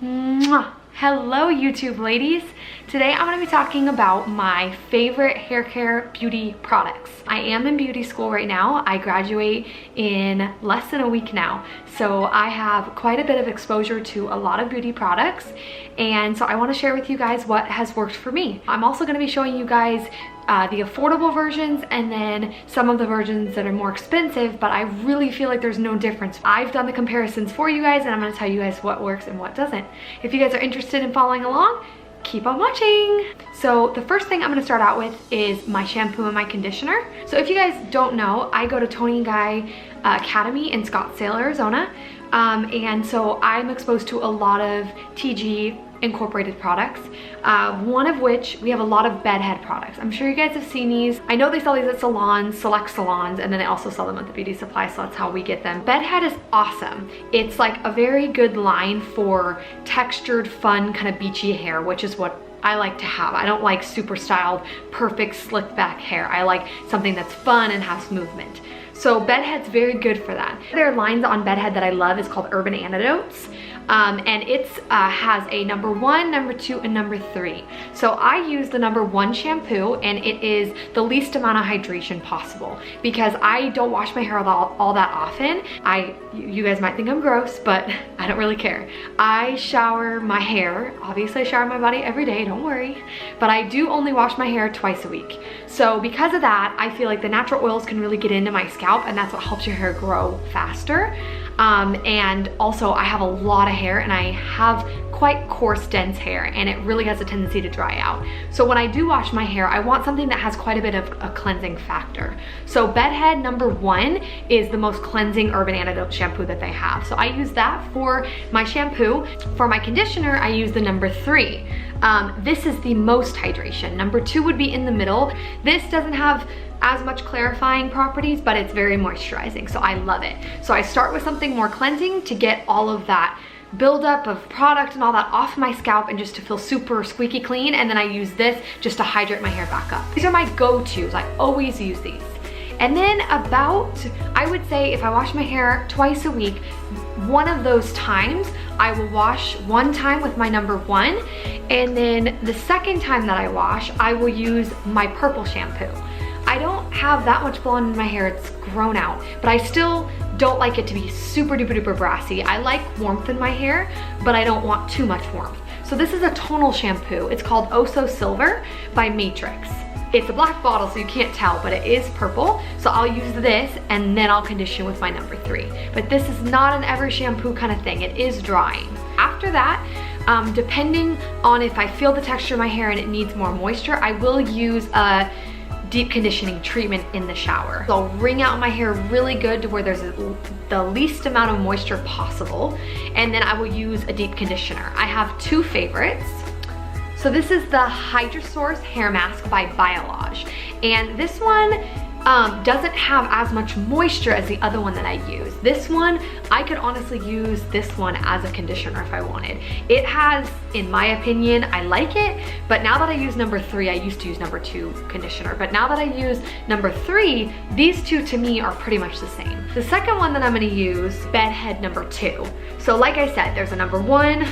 Mwah. Hello YouTube ladies. Today I'm going to be talking about my favorite hair care beauty products. I am in beauty school right now. I graduate in less than a week now. So I have quite a bit of exposure to a lot of beauty products. And so I want to share with you guys what has worked for me. I'm also going to be showing you guys the affordable versions and then some of the versions that are more expensive, but I really feel like there's no difference. I've done the comparisons for you guys and I'm going to tell you guys what works and what doesn't. If you guys are interested in following along, keep on watching. So the first thing I'm going to start out with is my shampoo and my conditioner. So if you guys don't know, I go to Tony Guy Academy in Scottsdale, Arizona. And so I'm exposed to a lot of TG incorporated products, one of which we have a lot of BEDHEAD products. I'm sure you guys have seen these. I know they sell these at salons, select salons, and then they also sell them at the beauty supply, so that's how we get them. BEDHEAD is awesome. It's like a very good line for textured, fun, kind of beachy hair, which is what I like to have. I don't like super styled, perfect, slick back hair. I like something that's fun and has movement. So BEDHEAD's very good for that. There are lines on BEDHEAD that I love. It's called Urban ANITI-DOTES. And it has a number 1, number 2, and number 3. So I use the number 1 shampoo, and it is the least amount of hydration possible because I don't wash my hair all that often. You guys might think I'm gross, but I don't really care. I shower my hair. Obviously I shower my body every day, don't worry. But I do only wash my hair twice a week. So because of that, I feel like the natural oils can really get into my scalp, and that's what helps your hair grow faster. And also I have a lot of hair and I have quite coarse, dense hair, and it really has a tendency to dry out. So when I do wash my hair, I want something that has quite a bit of a cleansing factor. So BEDHEAD number 1 is the most cleansing Urban ANITI-DOTES shampoo that they have. So I use that for my shampoo. For my conditioner, I use the number 3. This is the most hydration. Number 2 would be in the middle. This doesn't have as much clarifying properties, but it's very moisturizing, so I love it. So I start with something more cleansing to get all of that buildup of product and all that off my scalp and just to feel super squeaky clean, and then I use this just to hydrate my hair back up. These are my go-tos. I always use these. And then I would say if I wash my hair twice a week, one of those times I will wash one time with my number 1, and then the second time that I wash, I will use my purple shampoo. I don't have that much blonde in my hair, it's grown out, but I still don't like it to be super duper duper brassy. I like warmth in my hair, but I don't want too much warmth. So this is a tonal shampoo. It's called Oh So Silver by Matrix. It's a black bottle, so you can't tell, but it is purple. So I'll use this and then I'll condition with my number 3. But this is not an every shampoo kind of thing. It is drying. After that, depending on if I feel the texture of my hair and it needs more moisture, I will use a deep conditioning treatment in the shower. So I'll wring out my hair really good to where there's the least amount of moisture possible, and then I will use a deep conditioner. I have 2 favorites. So this is the Hydrosource Hair Mask by BIOLAGE, and this one doesn't have as much moisture as the other one that I use. This one, I could honestly use this one as a conditioner if I wanted. It has, in my opinion, I like it, but now that I use number 3, I used to use number 2 conditioner, but now that I use number 3, these 2 to me are pretty much the same. The second one that I'm gonna use, BEDHEAD number 2. So like I said, there's a number 1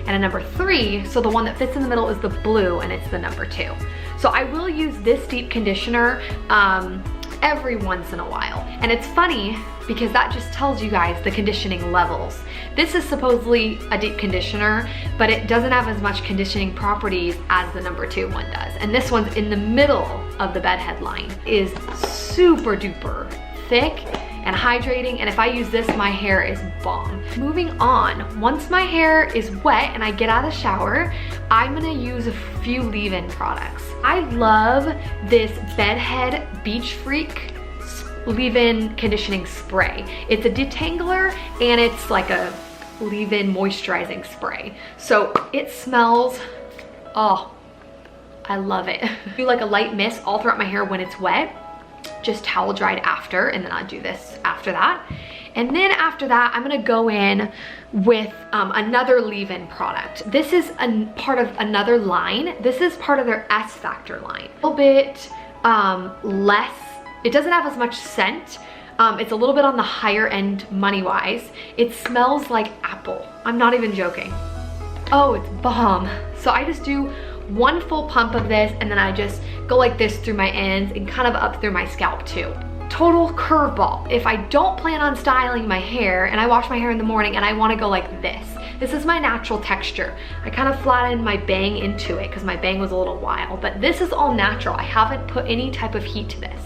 and a number 3, so the one that fits in the middle is the blue, and it's the number 2. So I will use this deep conditioner every once in a while. And it's funny because that just tells you guys the conditioning levels. This is supposedly a deep conditioner, but it doesn't have as much conditioning properties as the number 2 one does. And this one's in the middle of the BEDHEAD line. It is super duper thick and hydrating, and if I use this, my hair is bomb. Moving on, once my hair is wet and I get out of the shower, I'm gonna use a few leave-in products. I love this BEDHEAD Beach Freak leave-in conditioning spray. It's a detangler and it's like a leave-in moisturizing spray. So it smells, oh, I love it. Do like a light mist all throughout my hair when it's wet, just towel dried after, and then I'll do this after that. And then after that, I'm gonna go in with another leave-in product. This is part of another line. This is part of their S Factor line. A little bit less, it doesn't have as much scent. It's a little bit on the higher end money-wise. It smells like apple. I'm not even joking. Oh, it's bomb. So I just do one full pump of this, and then I just go like this through my ends and kind of up through my scalp too. Total curveball. If I don't plan on styling my hair and I wash my hair in the morning and I want to go like this is my natural texture. I kind of flattened my bang into it because my bang was a little wild, but this is all natural. I haven't put any type of heat to this.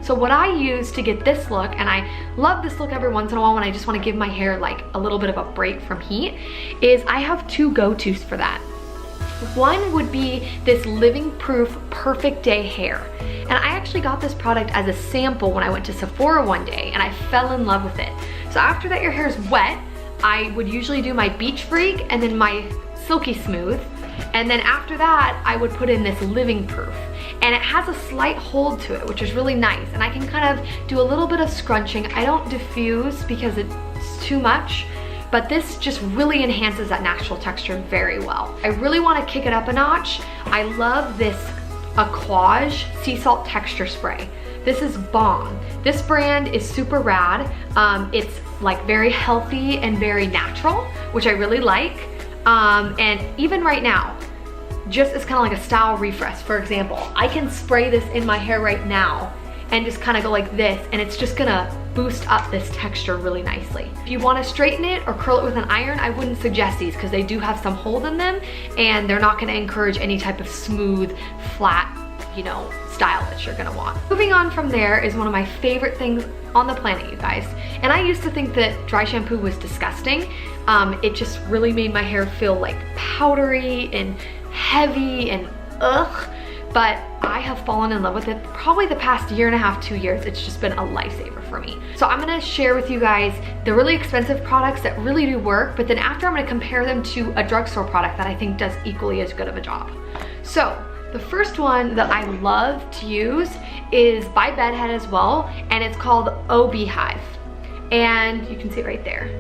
So what I use to get this look, and I love this look every once in a while when I just want to give my hair like a little bit of a break from heat, is I have two go-tos for that. One would be this Living Proof Perfect Day Hair. And I actually got this product as a sample when I went to Sephora one day, and I fell in love with it. So after that your hair is wet, I would usually do my Beach Freak and then my Silky Smooth. And then after that, I would put in this Living Proof. And it has a slight hold to it, which is really nice. And I can kind of do a little bit of scrunching. I don't diffuse because it's too much, but this just really enhances that natural texture very well. I really want to kick it up a notch. I love this Aquage Sea Salt Texture Spray. This is bomb. This brand is super rad. It's like very healthy and very natural, which I really like. And even right now, just as kind of like a style refresh, for example, I can spray this in my hair right now and just kind of go like this, and it's just gonna boost up this texture really nicely. If you want to straighten it or curl it with an iron, I wouldn't suggest these because they do have some hold in them and they're not gonna encourage any type of smooth, flat, you know, style that you're gonna want. Moving on from there is one of my favorite things on the planet, you guys. And I used to think that dry shampoo was disgusting. It just really made my hair feel like powdery and heavy and ugh. But I have fallen in love with it probably the past year and a half, 2 years. It's just been a lifesaver for me. So I'm gonna share with you guys the really expensive products that really do work, but then after I'm gonna compare them to a drugstore product that I think does equally as good of a job. So the first one that I love to use is by BEDHEAD as well, and it's called BEDHEAD. And you can see it right there.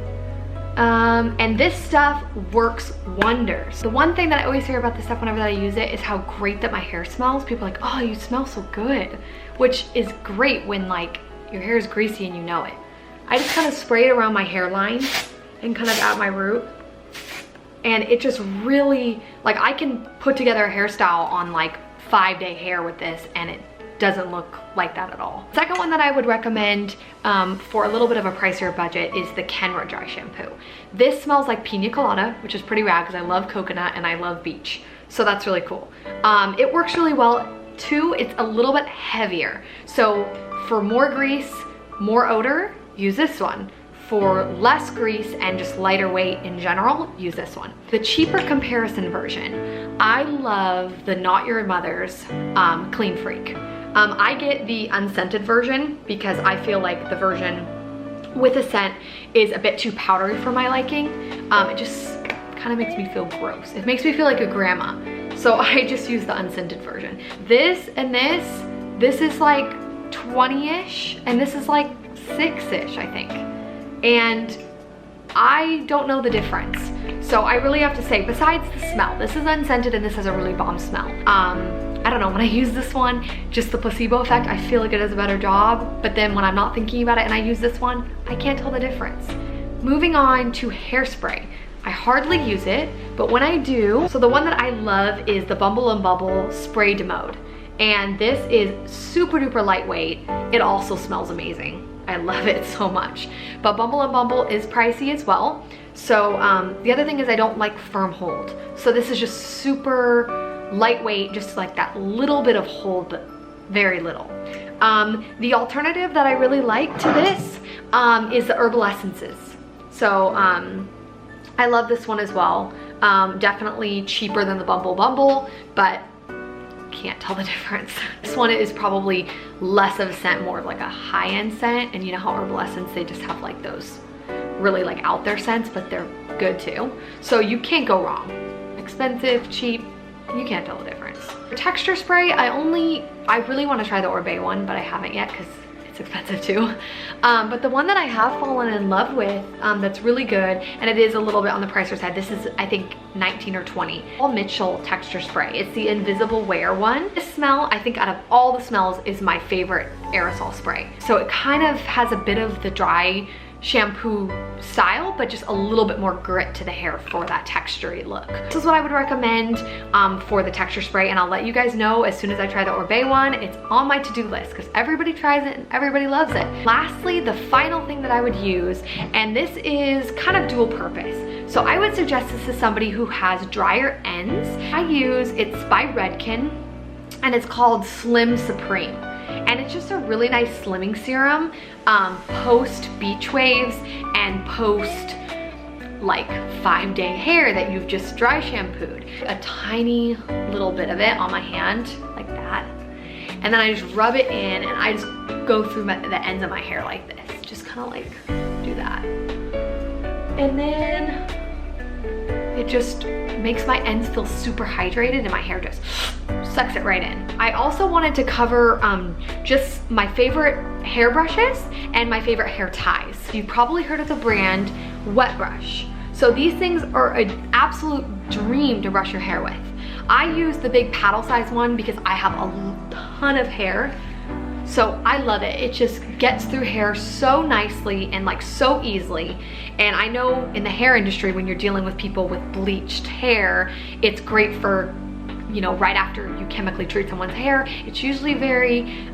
And this stuff works wonders. The one thing that I always hear about this stuff whenever I use it is how great that my hair smells. People are like, oh, you smell so good, which is great when like your hair is greasy and you know it. I just kind of spray it around my hairline and kind of at my root. And it just really, like I can put together a hairstyle on like 5-day hair with this and it doesn't look like that at all. Second one that I would recommend for a little bit of a pricier budget is the Kenra Dry Shampoo. This smells like pina colada, which is pretty rad because I love coconut and I love beach. So that's really cool. It works really well too. It's a little bit heavier. So for more grease, more odor, use this one. For less grease and just lighter weight in general, use this one. The cheaper comparison version, I love the Not Your Mother's Clean Freak. I get the unscented version because I feel like the version with a scent is a bit too powdery for my liking. It just kind of makes me feel gross. It makes me feel like a grandma. So I just use the unscented version. This and this is like 20-ish and this is like 6-ish, I think. And I don't know the difference. So I really have to say, besides the smell, this is unscented and this has a really bomb smell. I don't know, when I use this one, just the placebo effect, I feel like it does a better job. But then when I'm not thinking about it and I use this one, I can't tell the difference. Moving on to hairspray. I hardly use it, but when I do, so the one that I love is the Bumble and Bubble Spray de Mode. And this is super duper lightweight. It also smells amazing. I love it so much. But Bumble and Bumble is pricey as well. So the other thing is I don't like firm hold. So this is just super lightweight, just like that little bit of hold, but very little. The alternative that I really like to this is the Herbal Essences. So I love this one as well. Definitely cheaper than the Bumble, but can't tell the difference. This one is probably less of a scent, more of like a high-end scent, and you know how Herbal Essence, they just have like those really like out there scents, but they're good too. So you can't go wrong. Expensive, cheap, you can't tell the difference. For texture spray, I really want to try the Orbe one, but I haven't yet because it's expensive too. But the one that I have fallen in love with that's really good, and it is a little bit on the pricier side, this is I think 19 or 20. Paul Mitchell texture spray. It's the Invisible Wear one. This smell, I think out of all the smells, is my favorite aerosol spray. So it kind of has a bit of the dry shampoo style, but just a little bit more grit to the hair for that textury look. This is what I would recommend for the texture spray, and I'll let you guys know as soon as I try the Oribe one. It's on my to-do list because everybody tries it and everybody loves it. Lastly, the final thing that I would use, and this is kind of dual purpose. So I would suggest this to somebody who has drier ends. It's by Redken, and it's called Slim Supreme. And it's just a really nice slimming serum, post beach waves and post like 5-day hair that you've just dry shampooed. A tiny little bit of it on my hand, like that. And then I just rub it in and I just go through the ends of my hair like this. Just kind of like do that. And then it just makes my ends feel super hydrated and my hair just sucks it right in. I also wanted to cover just my favorite hair brushes and my favorite hair ties. You've probably heard of the brand Wet Brush. So these things are an absolute dream to brush your hair with. I use the big paddle size one because I have a ton of hair. So I love it. It just gets through hair so nicely and like so easily. And I know in the hair industry, when you're dealing with people with bleached hair, it's great for, you know, right after you chemically treat someone's hair, it's usually very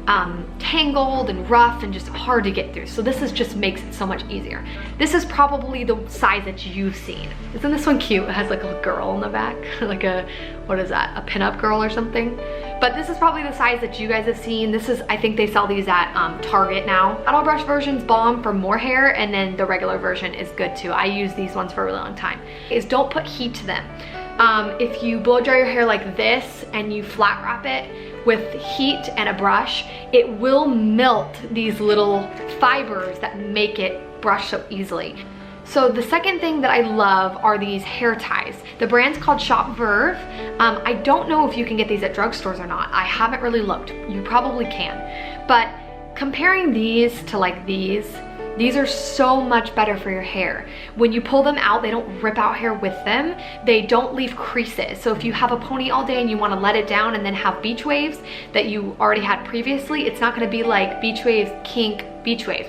tangled and rough and just hard to get through. So this just makes it so much easier. This is probably the size that you've seen. Isn't this one cute? It has like a girl in the back, like a, what is that? A pinup girl or something? But this is probably the size that you guys have seen. This is, I think they sell these at Target now. Paddle brush version's bomb for more hair, and then the regular version is good too. I use these ones for a really long time. Don't put heat to them. If you blow dry your hair like this and you flat wrap it with heat and a brush, it will melt these little fibers that make it brush so easily. So the second thing that I love are these hair ties. The brand's called Shop Verve. I don't know if you can get these at drugstores or not. I haven't really looked. You probably can. But comparing these to like these are so much better for your hair. When you pull them out, they don't rip out hair with them. They don't leave creases. So if you have a pony all day and you want to let it down and then have beach waves that you already had previously, it's not going to be like beach waves, kink beach waves,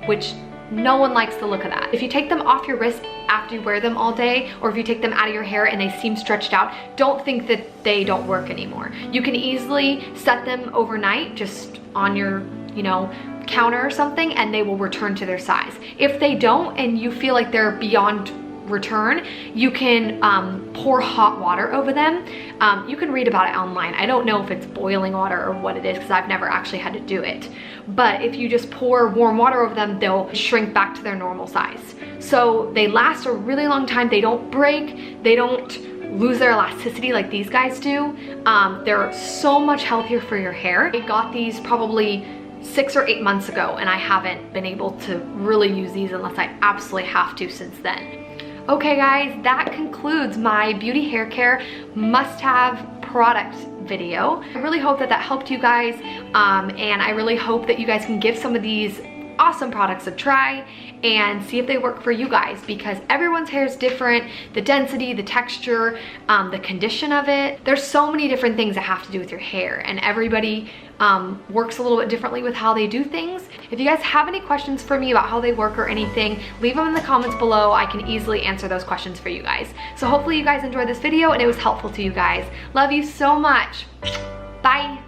which no one likes the look of that. If you take them off your wrist after you wear them all day, or if you take them out of your hair and they seem stretched out, don't think that they don't work anymore. You can easily set them overnight just on your, you know, counter or something, and they will return to their size. If they don't and you feel like they're beyond return, you can pour hot water over them. You can read about it online. I don't know if it's boiling water or what it is because I've never actually had to do it. But if you just pour warm water over them, they'll shrink back to their normal size. So they last a really long time. They don't break. They don't lose their elasticity like these guys do. They're so much healthier for your hair. I got these probably 6 or 8 months ago, and I haven't been able to really use these unless I absolutely have to since then. Okay guys, that concludes my beauty hair care must-have product video. I really hope that helped you guys, and I really hope that you guys can give some of these awesome products a try and see if they work for you guys, because everyone's hair is different. The density, the texture, the condition of it. There's so many different things that have to do with your hair, and everybody works a little bit differently with how they do things. If you guys have any questions for me about how they work or anything, leave them in the comments below. I can easily answer those questions for you guys. So hopefully you guys enjoyed this video and it was helpful to you guys. Love you so much. Bye.